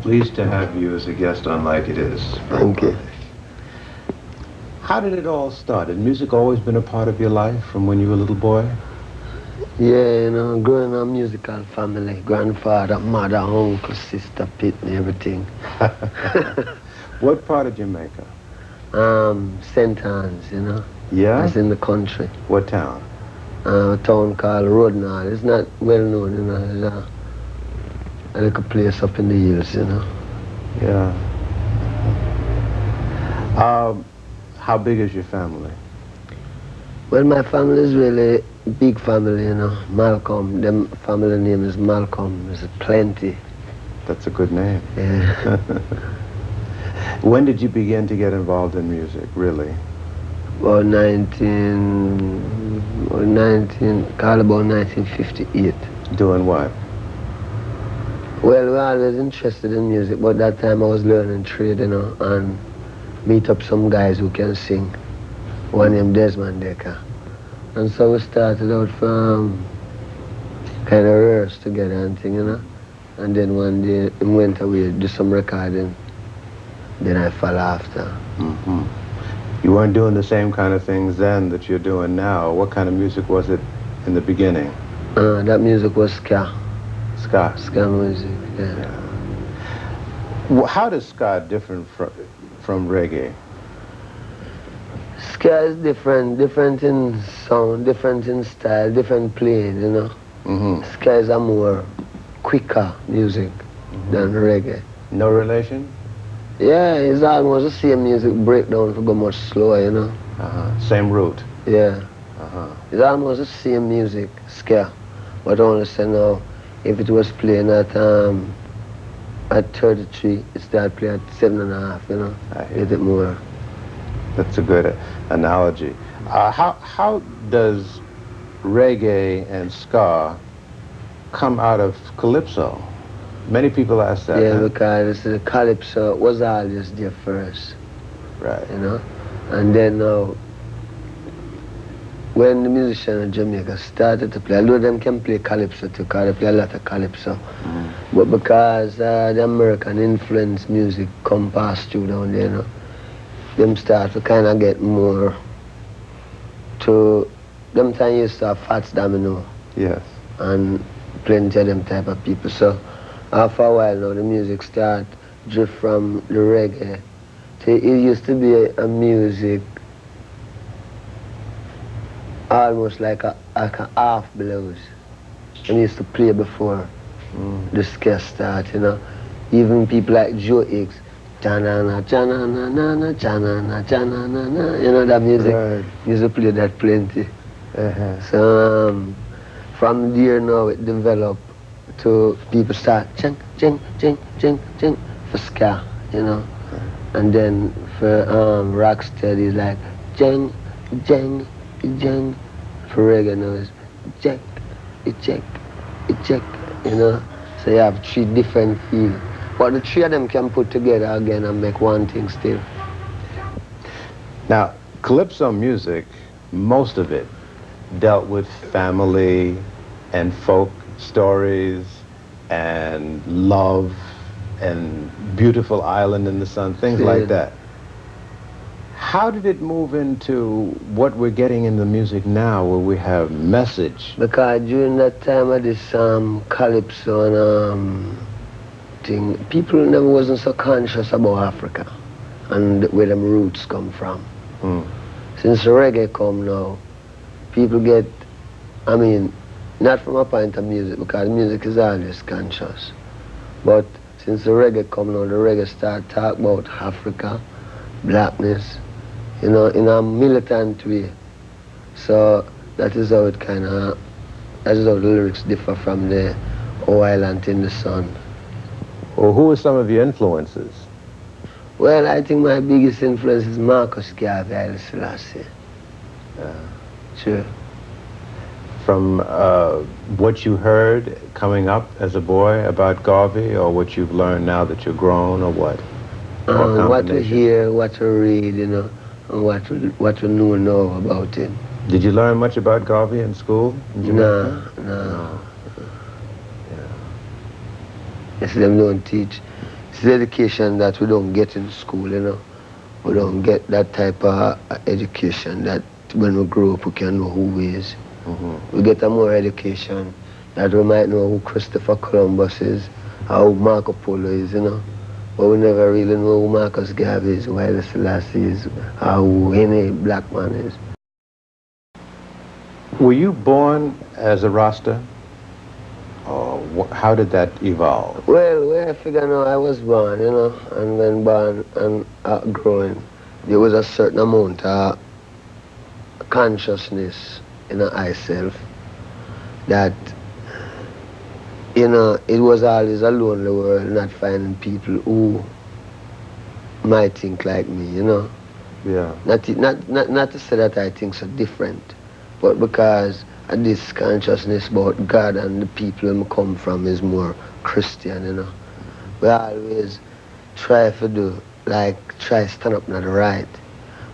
Pleased to have you as a guest on Like It Is. Thank you. How did it all start? Had music always been a part of your life from when you were a little boy? Yeah, you know, growing up musical family, grandfather, mother, uncle, sister, Pitney, everything. What part of Jamaica? Sens, you know. Yeah? That's in the country. What town? A town called Rodnall. It's not well known, you know. It's a little place up in the hills, you know. Yeah. How big is your family? Well, my family is really big family, you know. Malcolm, them family name is Malcolm. There's plenty. That's a good name. Yeah. When did you begin to get involved in music, really? About 1958. Doing what? Well, we were always interested in music, but that time I was learning trade, you know, and meet up some guys who can sing. One named Desmond Decker. And so we started out from kind of rehearse together and thing, you know. And then one day he went away, do some recording. Then I fell after. Mm-hmm. You weren't doing the same kind of things then that you're doing now. What kind of music was it in the beginning? That music was ska. Ska? Ska music, yeah. Well, how does ska differ from reggae? Ska is different in sound, different in style, different playing, you know. Mm-hmm. Ska is a more quicker music than reggae. No relation? Yeah, it's almost the same music breakdown to go much slower, you know. Same root? Yeah. It's almost the same music, ska. But only say now, if it was playing at 33, it started playing at 7.5, you know. I A hear little more. That's a good analogy. How does reggae and ska come out of calypso? Many people ask that. Yeah, huh? because the calypso was always there first. Right. You know? And then now, when the musicians in Jamaica started to play, although them can play calypso too, because they play a lot of calypso, but because the American influence music come past through down there, you know, them start to kind of get more to, them time used to have Fats Domino. Yes. And plenty of them type of people. So after a while now, the music start drift from the reggae to, it used to be a music almost like a half blues. They used to play before the ska start, you know. Even people like Joe Hicks, cha-na-na, cha-na-na-na-na, cha-na-na, cha-na-na-na, you know that music? Right. Used to play that plenty. So from there now it developed to people start ching, ching, ching, ching, ching for ska, you know. And then for rock steady like jing, jing, jing. For reggae now it's check, check, check, you know. So you have three different feels. But the three of them can put together again and make one thing still. Now, calypso music, most of it dealt with family and folk stories and love and beautiful island in the sun, things like that. How did it move into what we're getting in the music now, where we have message? Because during that time of this calypso and thing, people never wasn't so conscious about Africa and where them roots come from. Since the reggae come now, people get, I mean, not from a point of music, because music is always conscious. But since the reggae come now, the reggae start talk about Africa, blackness, you know, in a militant way. So that is how it that is how the lyrics differ from the Oh Island in the Sun. Well, who are some of your influences? Well, I think my biggest influence is Marcus Garvey, Haile Selassie. Sure. From what you heard coming up as a boy about Garvey, or what you've learned now that you're grown, or what? What we hear, what we read, you know, and what we know about him. Did you learn much about Garvey in school in Jamaica? No. Yes, them don't teach. It's the education that we don't get in school, you know. We don't get that type of education that when we grow up we can know who we is. We get a more education that we might know who Christopher Columbus is, or who Marco Polo is, you know. But we never really know who Marcus Garvey is, who Haile Selassie is, or who any black man is. Were you born as a Rasta? Or how did that evolve? Well, where I figure now I was born, you know, and when born and growing, there was a certain amount of consciousness in myself that, you know, it was always a lonely world, not finding people who might think like me, you know. Yeah. Not to say that I think so different, but because this consciousness about God and the people I come from is more Christian, you know. We always try to do, like, try to stand up not right.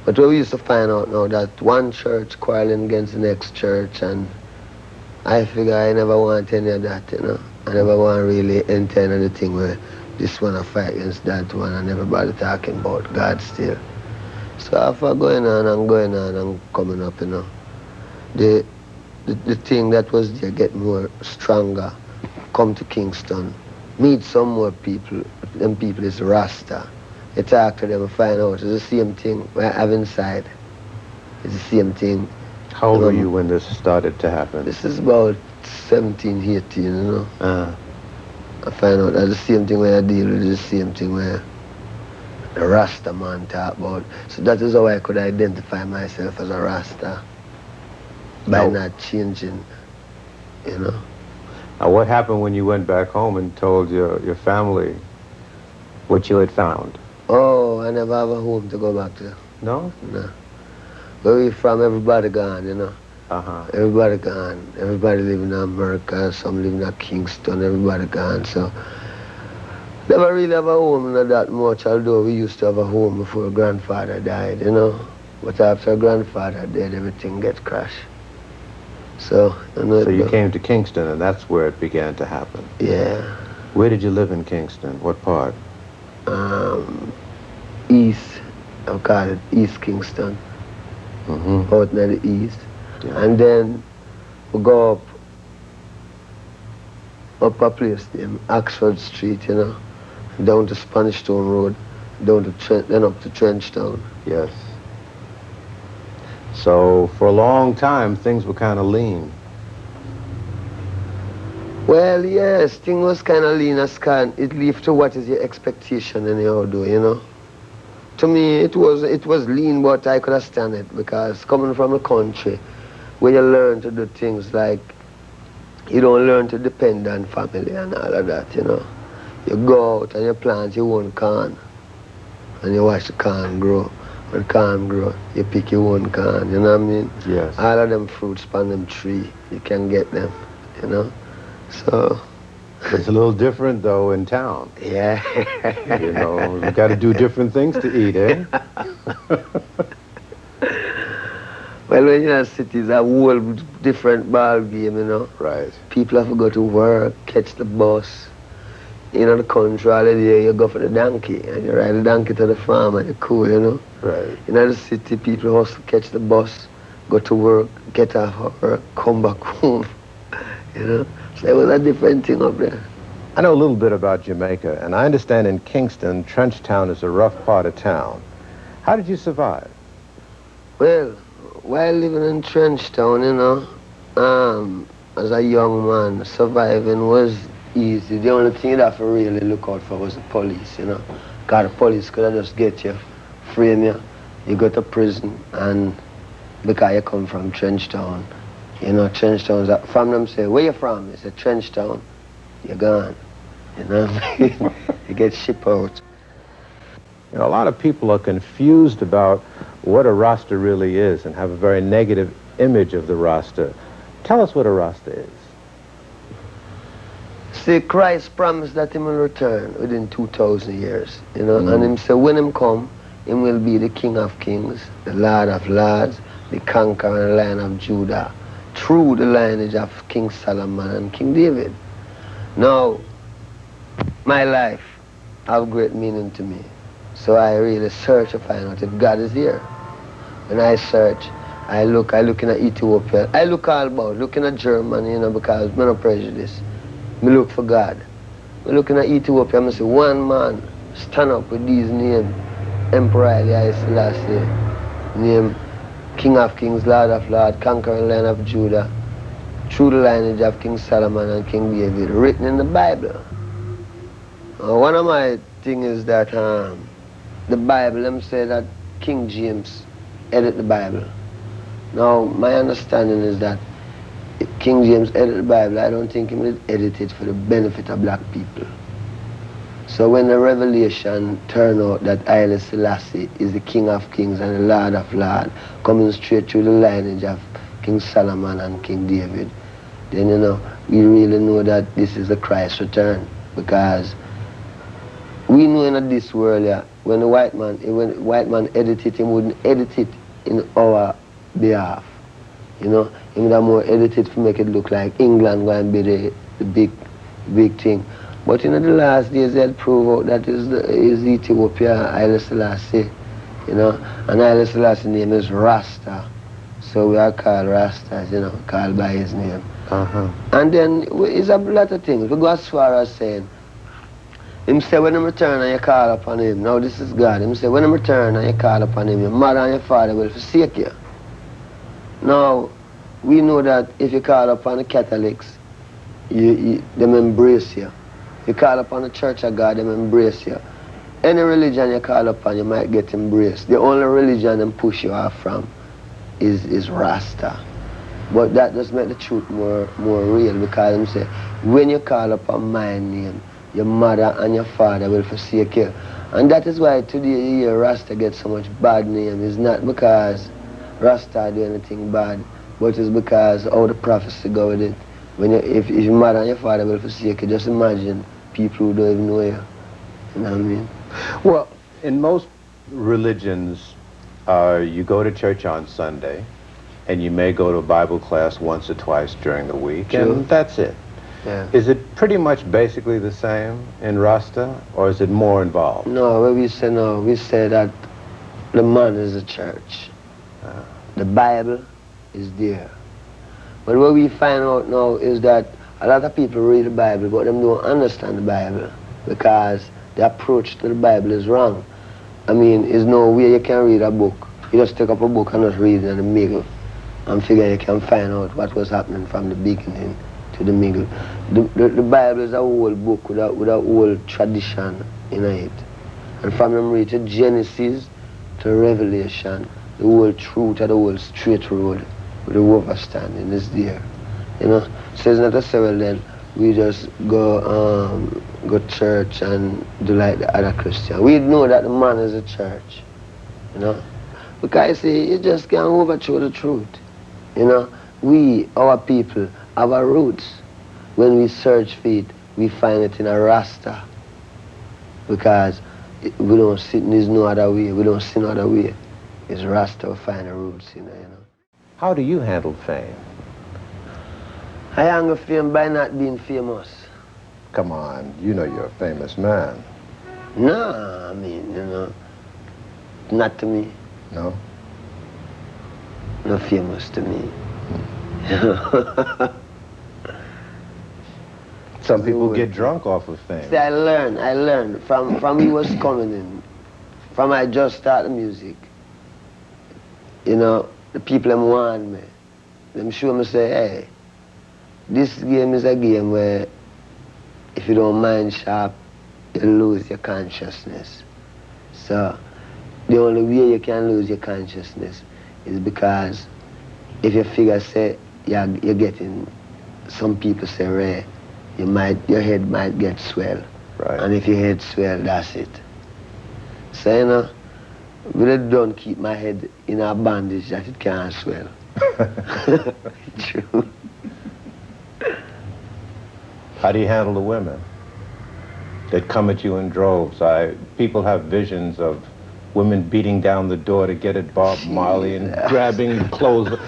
But we used to find out now that one church quarreling against the next church, and I figure I never want any of that, you know. I never want really enter into the thing where this one I fight against that one and everybody talking about God still. So after going on and coming up, you know, the thing that was there get more stronger, come to Kingston, meet some more people, them people is Rasta. You talk to them and find out it's the same thing I have inside. It's the same thing. How old were you when this started to happen? This is about 17, 18, you know. I find out that's the same thing where I deal with, the same thing where the Rasta man talk about. So that is how I could identify myself as a Rasta. By not changing, you know. Now, what happened when you went back home and told your family what you had found? Oh, I never have a home to go back to. No? No. Where we from, everybody gone, you know. Everybody gone. Everybody living in America, some living in Kingston, everybody gone. So, never really have a home, not that much, although we used to have a home before grandfather died, you know. But after grandfather died, everything get crashed. So, so you came to Kingston, and that's where it began to happen. Yeah. Where did you live in Kingston? What part? East. I call it East Kingston. Out near the east. Yeah. And then we go up a place named Oxford Street, you know, down to Spanish Town Road, down to then up to Trenchtown. Yes. So for a long time, things were kind of lean. Well, yes, things was kind of lean as can. It leaves to what is your expectation anyhow, though, you know. To me, it was lean, but I could understand it because coming from a country where you learn to do things like you don't learn to depend on family and all of that, you know. You go out and you plant your own corn and you watch the corn grow. When corn grow, you pick your own corn, you know what I mean? Yes. All of them fruits on them tree, you can get them, you know? So... It's a little different, though, in town. Yeah. You know, you got to do different things to eat, eh? Well, when you're in cities, a whole different ball game, you know? Right. People have to go to work, catch the bus. You know, the country, all day, you go for the donkey, and you ride the donkey to the farm, and you're cool, you know? Right. In the city, people hustle, catch the bus, go to work, get off work, come back home, you know? So it was a different thing up there. I know a little bit about Jamaica, and I understand in Kingston, Trenchtown is a rough part of town. How did you survive? Well, while living in Trenchtown, you know, as a young man, surviving was easy. The only thing you'd have to really look out for was the police, you know. Because the police could have just get you, frame you, you go to prison, and because you come from Trenchtown, you know, Trenchtown's, from them say, where you from? They say, Trenchtown, you're gone. You know, you get shipped out. You know, a lot of people are confused about what a Rasta really is and have a very negative image of the Rasta. Tell us what a Rasta is. See, Christ promised that he will return within 2,000 years, you know, and him say, when him come, him will be the King of Kings, the Lord of Lords, the conquering Lion of Judah, through the lineage of King Solomon and King David. Now, my life have great meaning to me. So I really search to find out if God is here. When I search, I looking at Ethiopia. I look all about, looking at Germany, you know, because I'm not prejudiced. Me look for God. Me looking at Ethiopia, I see one man stand up with these names. Emperor Haile Selassie, name King of Kings, Lord of Lords, conquering Lion of Judah, through the lineage of King Solomon and King David, written in the Bible. One of my things is that the Bible, them say that King James edit the Bible. Now, my understanding is that King James edit the Bible, I don't think he would edit it for the benefit of black people. So when the revelation turned out that Haile Selassie is the King of Kings and the Lord of Lords, coming straight through the lineage of King Solomon and King David, then, you know, we really know that this is the Christ return. Because we know in this world, yeah, when the white man edit it, he wouldn't edit it in our behalf. You know, he would have more edited to make it look like England going to be the big thing. But in the last days, they'll prove out that is Ethiopia, Haile Selassie, you know, and Haile Selassie's name is Rasta. So we are called Rastas, you know, called by his name. And then it's a lot of things. We go as far as saying, him say when him return and you call upon him, now this is God, him say when him return and you call upon him, your mother and your father will forsake you. Now, we know that if you call upon the Catholics, them embrace you. You call upon the Church of God, them embrace you. Any religion you call upon, you might get embraced. The only religion them push you off from is Rasta. But that does make the truth more real, because them say, when you call upon my name, your mother and your father will forsake you. And that is why today you hear Rasta get so much bad name. It's not because Rasta do anything bad, but it's because how the prophecy go with it. When if your mother and your father will forsake you, just imagine people who don't even know you. You know what I mean? Well, in most religions, you go to church on Sunday, and you may go to a Bible class once or twice during the week, and that's it. Yeah. Is it pretty much basically the same in Rasta, or is it more involved? No, we say that the man is the church. The Bible is there. But what we find out now is that a lot of people read the Bible, but them don't understand the Bible, because the approach to the Bible is wrong. I mean, there's no way you can read a book. You just take up a book and just read it in the middle and figure you can find out what was happening from the beginning to the middle. The Bible is a whole book with a whole tradition in it. And from them read to Genesis to Revelation, the whole truth of the whole straight road with the overstanding is there. You know? So it's not a say, well then, we just go church and do like the other Christian. We know that the man is a church, you know? Because see, you just can't overthrow the truth. You know, we, our people, have our roots. When we search for it, we find it in a Rasta. Because we don't see, there's no other way, we don't see no other way. It's Rasta we find the roots in there, you know. How do you handle fame? I handle fame by not being famous. Come on, you know you're a famous man. No, I mean, you know, not to me. No? Not famous to me. Some people get drunk off of fame. See, I learned from we was coming in, from I just started music. You know, the people them want me. Them show me say, hey, this game is a game where if you don't mind sharp, you lose your consciousness. So the only way you can lose your consciousness is because if you figure say you're getting, some people say rare, your head might get swell. Right. And if your head swell, that's it. So you know, really don't keep my head in a bandage that it can't swell. True. How do you handle the women that come at you in droves? People have visions of women beating down the door to get at Bob Marley and grabbing clothes.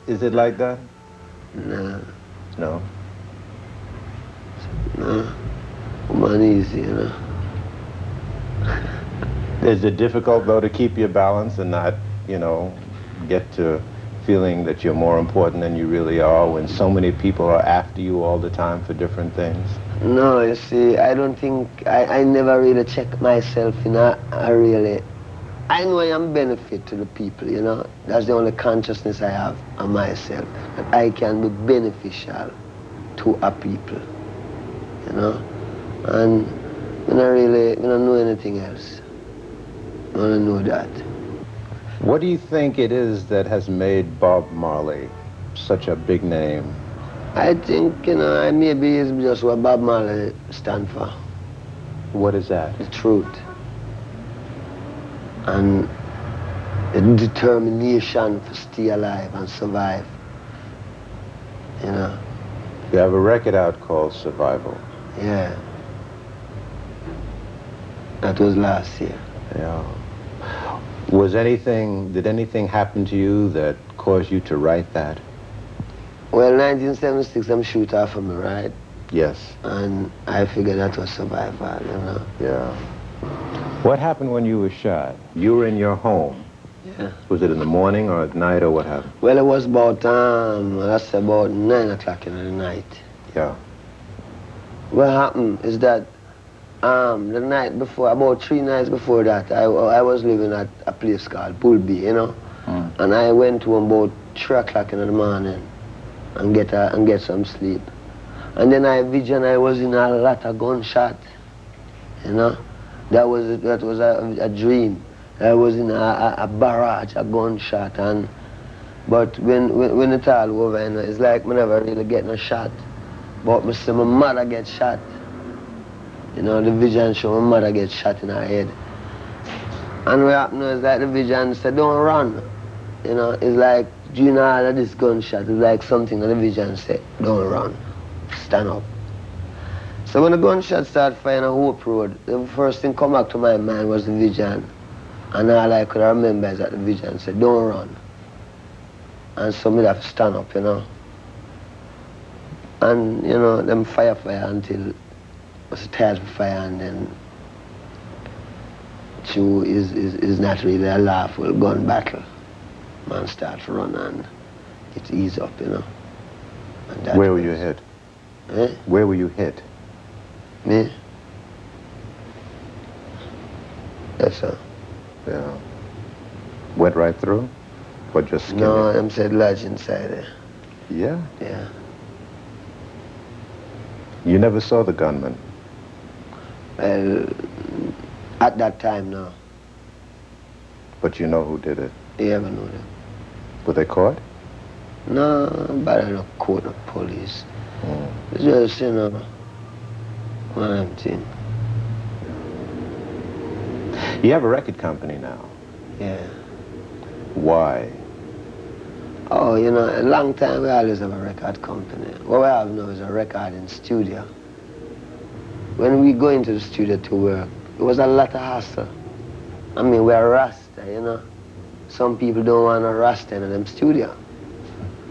Is it like that? No. No? No. Woman easy, you know. Is it difficult, though, to keep your balance and not, you know, get to feeling that you're more important than you really are when so many people are after you all the time for different things? No, you see, I don't think, I never really check myself, you know, I know I am benefit to the people, you know. That's the only consciousness I have on myself, that I can be beneficial to a people, you know. And I don't know anything else. I don't know that. What do you think it is that has made Bob Marley such a big name? I think, you know, maybe it's just what Bob Marley stand for. What is that? The truth. And the determination to stay alive and survive. You know? You have a record out called Survival. Yeah. That was last year. Yeah. Did anything happen to you that caused you to write that? Well, 1976, I'm shoot off of me, right? Yes. And I figured that was survival, you know? Yeah. What happened when you were shot? You were in your home. Yeah. Was it in the morning or at night or what happened? Well, it was about, that's about 9 o'clock in the night. Yeah. What happened is that the night before, about 3 nights before that, I was living at a place called Bullby, you know? And I went to about 3 o'clock in the morning and get some sleep. And then I was in a lot of gunshot, you know? That was a dream. I was in a barrage, a gunshot, but when it all over, you know, it's like I never really getting a shot. But I see my mother get shot. You know, the vision show my mother get shot in her head. And what happened is like the vision said, don't run. You know, it's like, you know, all of this gunshot is like something that the vision said, don't run, stand up. So when the gunshot started firing on Hope Road, the first thing come back to my mind was the vision. And all I could remember is that the vision said, don't run. And so me have to stand up, you know. And, you know, them fire until I was tired of fire, and then two is not really a lawful gun battle. Man start to run and it ease up, you know. Where were you hit? Eh? Where were you hit? Me? Yes, sir. Yeah. Went right through? Or just skinned No, it? I'm said lodge inside there. Yeah? Yeah. You never saw the gunman? Well, at that time, no. But you know who did it? You ever know that? Were they caught? No, but I don't call the police. It's just, you know, one of them thing. You have a record company now. Yeah. Why? Oh, you know, a long time we always have a record company. What we have now is a recording studio. When we go into the studio to work, it was a lot of hassle. I mean, we're Rasta, you know. Some people don't want a Rasta in them studio.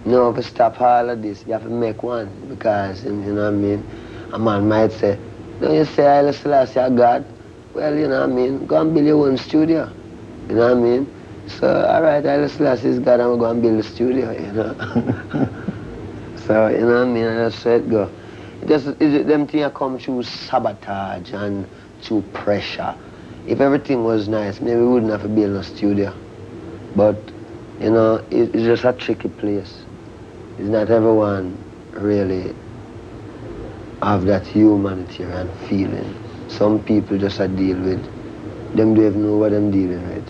No, if you stop all of this, you have to make one, because, you know what I mean, a man might say, no, you say Haile Selassie are God. Well, you know what I mean, go and build your own studio. You know what I mean? So, all right, Haile Selassie is God, and we're going to build a studio, you know. So, you know what I mean, and that's how it go. Them things come through sabotage and through pressure. If everything was nice, maybe we wouldn't have to build a studio. But, you know, it's just a tricky place. It's not everyone really have that humanitarian feeling. Some people just deal with, them don't even know what I'm dealing with.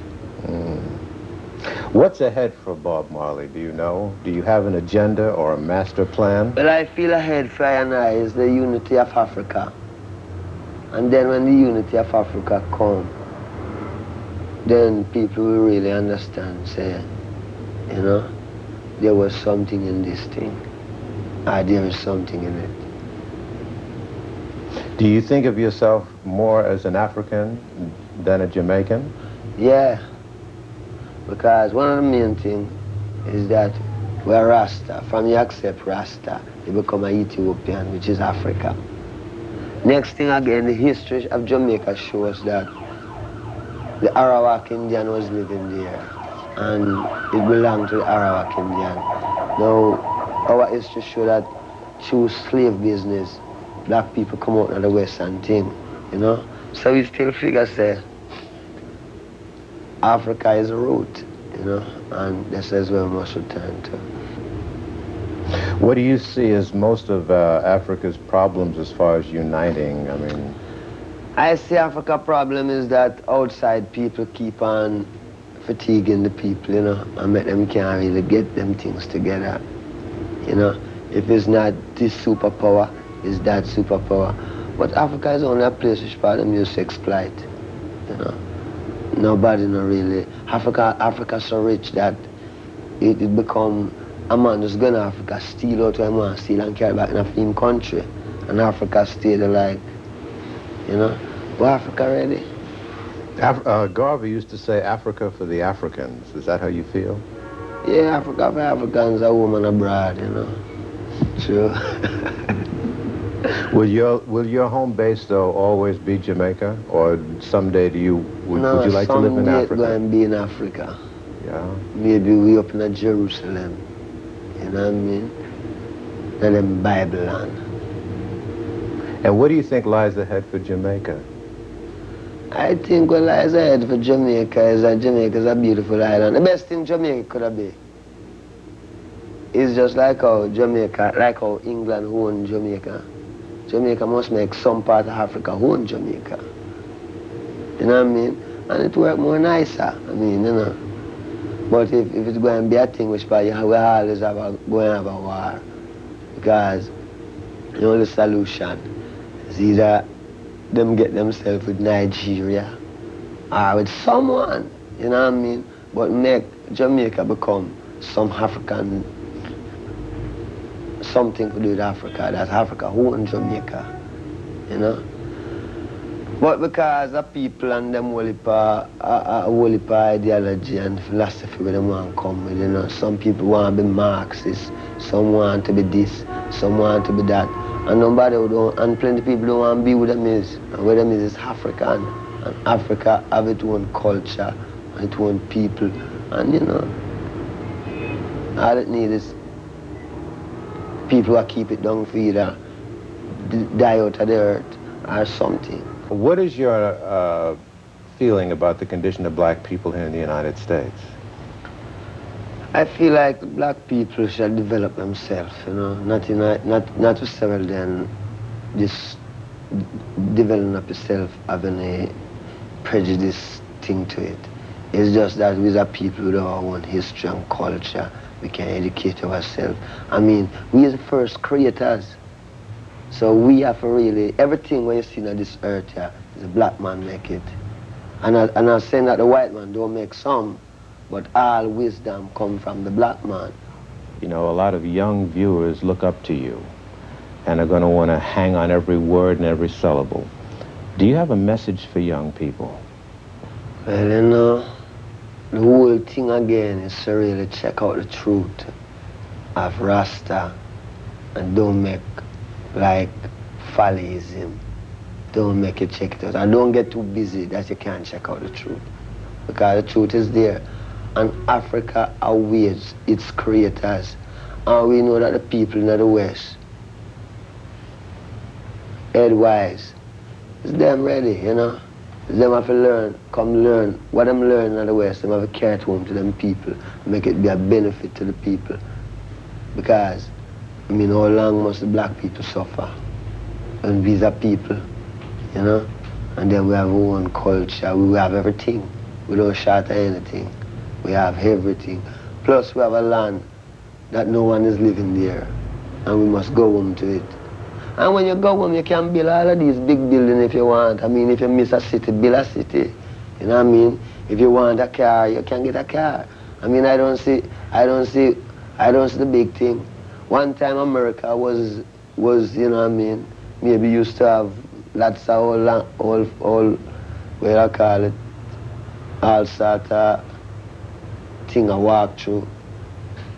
What's ahead for Bob Marley, do you know? Do you have an agenda or a master plan? Well, I feel ahead for I and I is the unity of Africa. And then when the unity of Africa comes, then people will really understand, say, you know, there was something in this thing. There is something in it. Do you think of yourself more as an African than a Jamaican? Yeah, because one of the main things is that we're Rasta. From you accept Rasta, you become an Ethiopian, which is Africa. Next thing again, the history of Jamaica shows that the Arawak Indian was living there, and it belonged to the Arawak Indian. Now, our history show that through slave business, black people come out of the Western thing, you know? So we still figure, say, Africa is a root, you know, and this is where we must return to. What do you see as most of Africa's problems as far as uniting? I mean, I see Africa's problem is that outside people keep on fatiguing the people, you know, and make them can't really get them things together, you know. If it's not this superpower, it's that superpower. But Africa is only a place which part of them used to exploit, you know. Nobody no really. Africa's so rich that it become a man just go to Africa, steal out what he want, steal and carry back in a film country. And Africa stay there like, you know, well, Africa ready? Garvey used to say Africa for the Africans. Is that how you feel? Yeah, Africa for Africans, a woman abroad, you know. True. Will your home base though always be Jamaica, or someday would you like to live in Africa? No, someday going to be in Africa. Yeah. Maybe we up in Jerusalem. You know what I mean? And then Bible land. And what do you think lies ahead for Jamaica? I think what lies ahead for Jamaica is that Jamaica is a beautiful island. The best thing Jamaica could have been is just like how Jamaica, like how England owned Jamaica. Jamaica must make some part of Africa own Jamaica. You know what I mean? And it work more nicer. I mean, you know. But if it's going to be a thing which we always going to have a war. Because the only solution is either them get themselves with Nigeria or with someone, you know what I mean? But make Jamaica become some African, something to do with Africa, that Africa owns Jamaica, you know? But because the people and them whole heap ideology and philosophy where they want to come with, you know, some people want to be Marxist, some want to be this, some want to be that, and and plenty of people don't want to be with them is, and where them is African, and Africa have its own culture, and its own people, and you know, all it needs is people who keep it down for either die out of the earth or something. What is your feeling about the condition of black people here in the United States? I feel like the black people should develop themselves, you know, not to several then just develop yourself having a prejudice thing to it. It's just that we are people with our own history and culture. We can educate ourselves. I mean, we are the first creators. So we have to really, everything when you see on this earth here, is a black man make it. And I'm saying that the white man don't make some, but all wisdom come from the black man. You know, a lot of young viewers look up to you and are going to want to hang on every word and every syllable. Do you have a message for young people? Well, you know, the whole thing again is to really check out the truth of Rasta and don't make like follyism. Don't make it check it out. And don't get too busy that you can't check out the truth. Because the truth is there. And Africa awaits its creators. And we know that the people in the West, head-wise, it's them ready, you know. It's them have to learn, come learn. What them learning in the West, them have to carry it home to them people. Make it be a benefit to the people. Because, I mean, how long must the black people suffer? And we are people, you know? And then we have our own culture. We have everything. We don't short anything. We have everything. Plus we have a land that no one is living there. And we must go home to it. And when you go home, you can build all of these big buildings if you want. I mean, if you miss a city, build a city. You know what I mean? If you want a car, you can get a car. I mean, I don't see the big thing. One time America was, you know what I mean, maybe used to have lots of all what I call it, all sort of thing I walk through.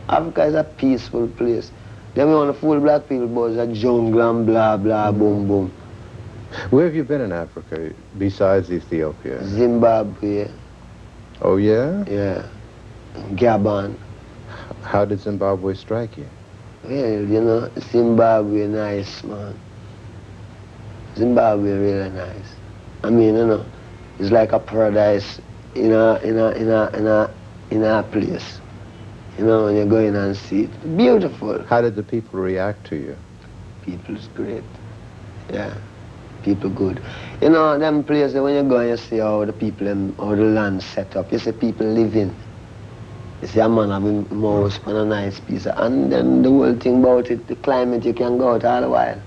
Africa is a peaceful place. Then we want to fool black people, but it's a jungle and blah, blah, boom, boom. Where have you been in Africa besides Ethiopia? Zimbabwe, Oh, yeah? yeah, Gabon. How did Zimbabwe strike you? Well, you know, Zimbabwe nice, man. Zimbabwe really nice. I mean, you know, it's like a paradise in a place. You know, when you go in and see it, beautiful. How did the people react to you? People's great. Yeah, people good. You know, them places when you go and you see how the people, how the land set up, you see people living. You see a man having a house on a nice piece, and then the whole thing about it, the climate, you can go out all the while.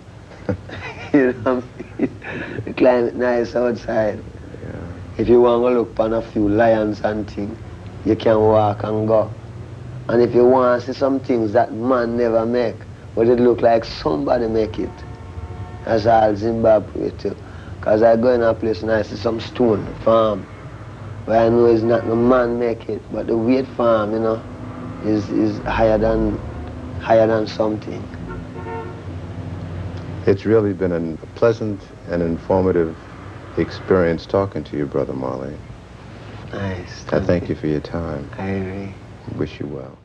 You know what I mean? The climate nice outside. Yeah. If you want to look upon a few lions and things, you can walk and go. And if you want to see some things that man never make, but it look like somebody make it, that's all Zimbabwe too. Because I go in a place and I see some stone farm, but I know it's not the man make it, but the weight farm, you know, is higher than something. It's really been a pleasant and informative experience talking to you, Brother Marley. Nice. I thank you for your time. I agree. Wish you well.